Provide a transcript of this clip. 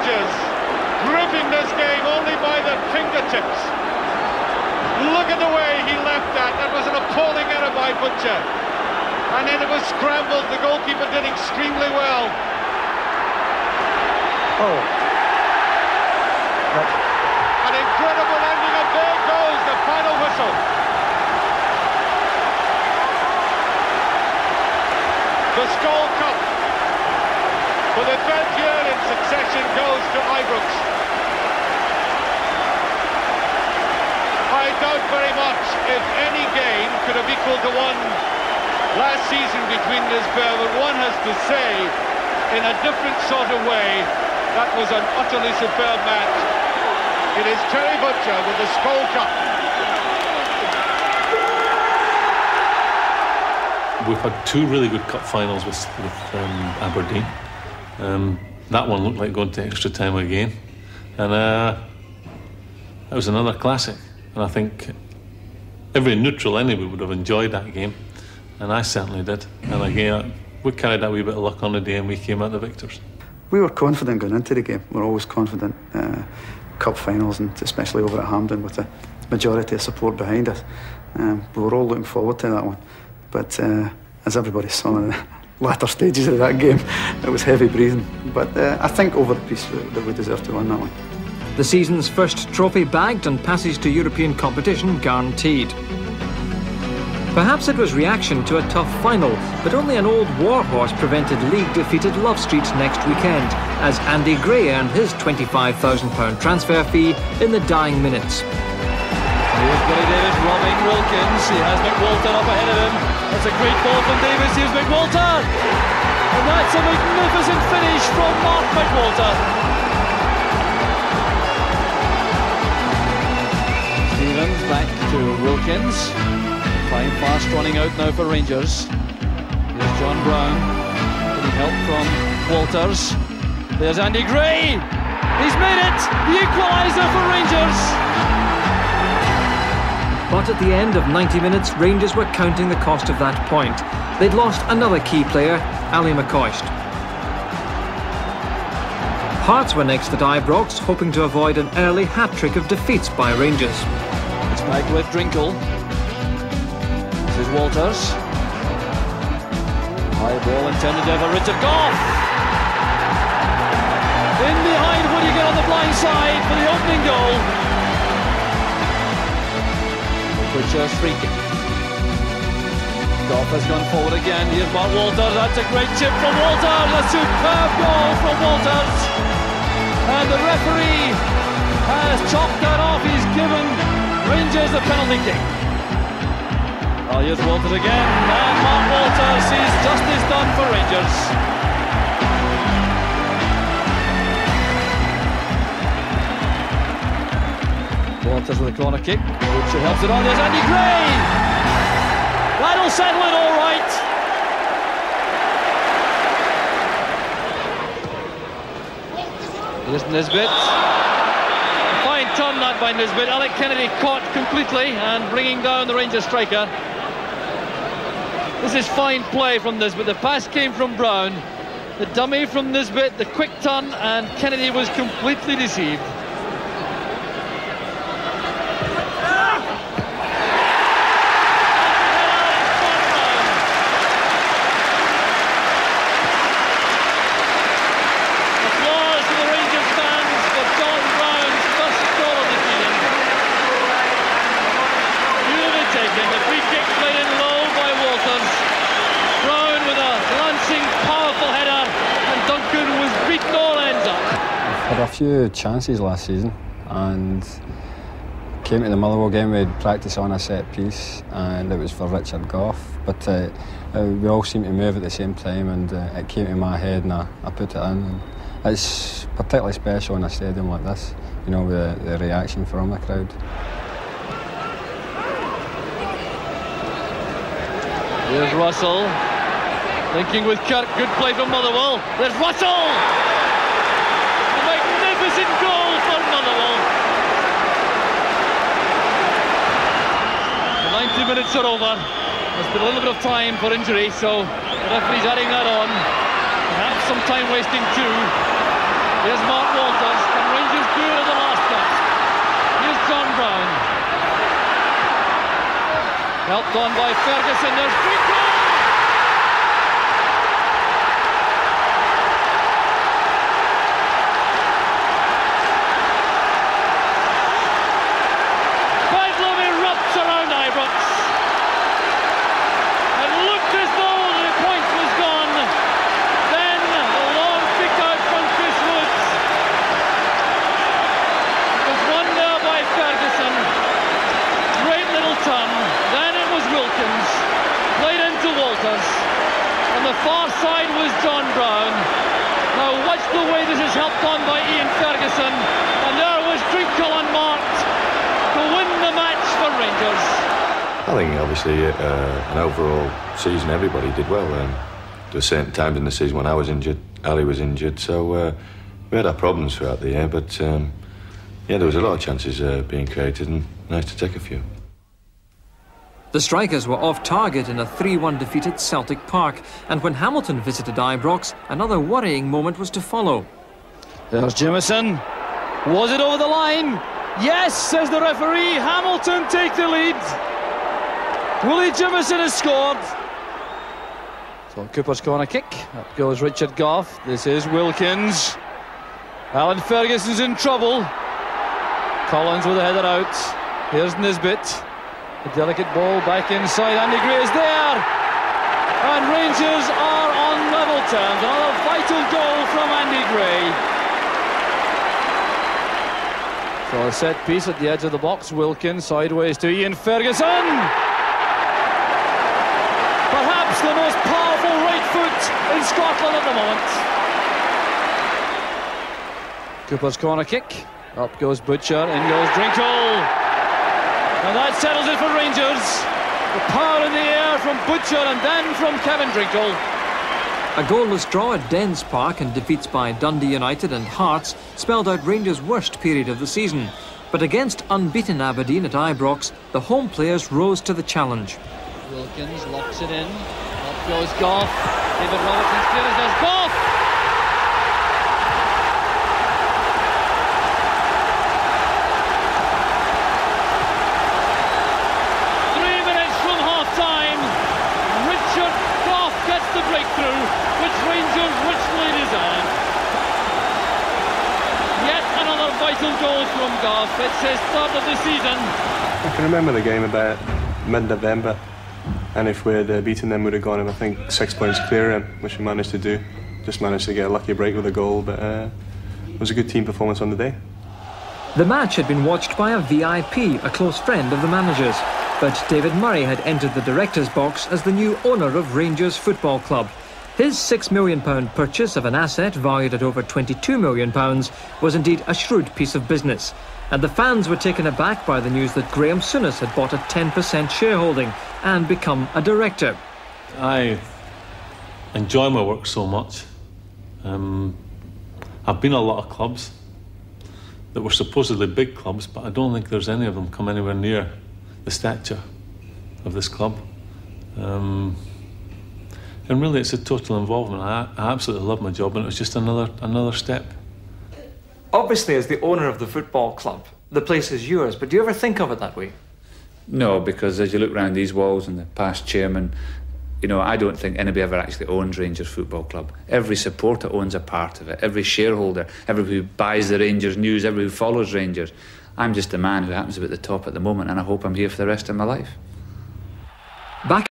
Rangers gripping this game only by the fingertips. Look at the way he left that. That was an appalling error by Butcher. And then it was scrambled. The goalkeeper did extremely well. Oh. An incredible ending, and there goes the final whistle. The Skoll Cup, for the 12th year in succession, goes to Ibrox. I doubt very much if any game could have equalled the one last season between Lisbon, but one has to say, in a different sort of way, that was an utterly superb match. It is Terry Butcher with the Skoll Cup. We've had two really good cup finals with Aberdeen. That one looked like going to extra time again, and that was another classic. And I think every neutral anyway would have enjoyed that game, and I certainly did. And again, we carried that wee bit of luck on the day, and we came out the victors. We were confident going into the game. We're always confident. Cup finals, and especially over at Hampden with the majority of support behind us. We were all looking forward to that one. But as everybody saw in the latter stages of that game, it was heavy breathing. But I think over the piece that we deserved to win that one. The season's first trophy bagged and passage to European competition guaranteed. Perhaps it was reaction to a tough final, but only an old warhorse prevented league-defeated Love Street next weekend, as Andy Gray earned his £25,000 transfer fee in the dying minutes. Here's Billy Davis robbing Wilkins. He has McWalter up ahead of him. That's a great ball from Davis. Here's McWalter. And that's a magnificent finish from Mark McWalter. Stevens back to Wilkins. Time fast running out now for Rangers. Here's John Brown. Getting help from Walters. There's Andy Gray. He's made it. The equaliser for Rangers. But at the end of 90 minutes, Rangers were counting the cost of that point. They'd lost another key player, Ali McCoist. Hearts were next at Ibrox, hoping to avoid an early hat-trick of defeats by Rangers. It's back with Drinkle. This is Walters. High ball intended there for Richard Gough. In behind Whittaker on the blind side for the opening goal. Butcher's free kick. Gough has gone forward again. Here's Mark Walters. That's a great chip from Walters. A superb goal from Walters. And the referee has chopped that off. He's given Rangers the penalty kick. Oh, here's Walters again. And Mark Walters sees justice done for Rangers. Walters with a corner kick. Butcher helps it on. There's Andy Gray. That'll settle it all right. Here's Nisbet. A fine turn that by Nisbet. Alec Kennedy caught completely and bringing down the Rangers striker. This is fine play from Nisbet. The pass came from Brown. The dummy from Nisbet. The quick turn, and Kennedy was completely deceived. Had a few chances last season and came to the Motherwell game. We had practice on a set piece and it was for Richard Gough, but we all seemed to move at the same time, and it came to my head and I put it in. And it's particularly special in a stadium like this, you know, with the reaction from the crowd. Here's Russell linking with Kirk. Good play from Motherwell. There's Russell. Goal for Motherwell. The 90 minutes are over. There's been a little bit of time for injury, so the referee's adding that on. Perhaps some time wasting too. Here's Mark Walters. Can Rangers do it at the last gasp? Here's John Brown. Helped on by Ferguson. There's Drinkle! Bedlam erupts around Ibrox. It looked as though the point was gone. Then the long kick out from Chris Woods. It was won there by Ferguson. Great little turn. Then it was Wilkins. Played into Walters. On the far side was John Brown. Now watch the way this is helped on by Ian Ferguson. And there was Drinkle unmarked to win the match for Rangers. I think obviously an overall season everybody did well. There were certain times in the season when I was injured, Ali was injured, so we had our problems throughout the year, but yeah, there was a lot of chances being created and nice to take a few. The Strikers were off target in a 3-1 defeat at Celtic Park, and when Hamilton visited Ibrox, another worrying moment was to follow. There's Jimison. Was it over the line? Yes, says the referee. Hamilton take the lead. Willie Jimison has scored. So Cooper's corner kick. Up goes Richard Gough. This is Wilkins. Alan Ferguson's in trouble. Collins with a header out. Here's Nisbet. A delicate ball back inside. Andy Gray is there. And Rangers are on level terms. Another vital goal from Andy Gray. So a set piece at the edge of the box. Wilkins sideways to Ian Ferguson. Perhaps the most powerful right foot in Scotland at the moment. Cooper's corner kick. Up goes Butcher, in goes Drinkle. And that settles it for Rangers. The power in the air from Butcher and then from Kevin Drinkle. A goalless draw at Dens Park and defeats by Dundee United and Hearts spelled out Rangers' worst period of the season. But against unbeaten Aberdeen at Ibrox, the home players rose to the challenge. Wilkins locks it in. Up goes Gough. David Robertson clears. There's Gough. The breakthrough which Rangers richly deserve. Yet another vital goal from Gough. It's his third of the season. I can remember the game about mid-November, and if we had beaten them, we'd have gone, I think, 6 points clear, which we managed to do. Just managed to get a lucky break with a goal, but it was a good team performance on the day. The match had been watched by a VIP, a close friend of the manager's. But David Murray had entered the director's box as the new owner of Rangers Football Club. His £6 million purchase of an asset valued at over £22 million was indeed a shrewd piece of business. And the fans were taken aback by the news that Graham Souness had bought a 10% shareholding and become a director. I enjoy my work so much. I've been at a lot of clubs that were supposedly big clubs, but I don't think there's any of them come anywhere near the stature of this club. And really it's a total involvement. I absolutely love my job, and it was just another step. Obviously, as the owner of the football club, the place is yours, but do you ever think of it that way? No, because as you look around these walls and the past chairman, you know, I don't think anybody ever actually owns Rangers Football Club. Every supporter owns a part of it, every shareholder, everybody who buys the Rangers news, everybody who follows Rangers. I'm just a man who happens to be at the top at the moment, and I hope I'm here for the rest of my life. Back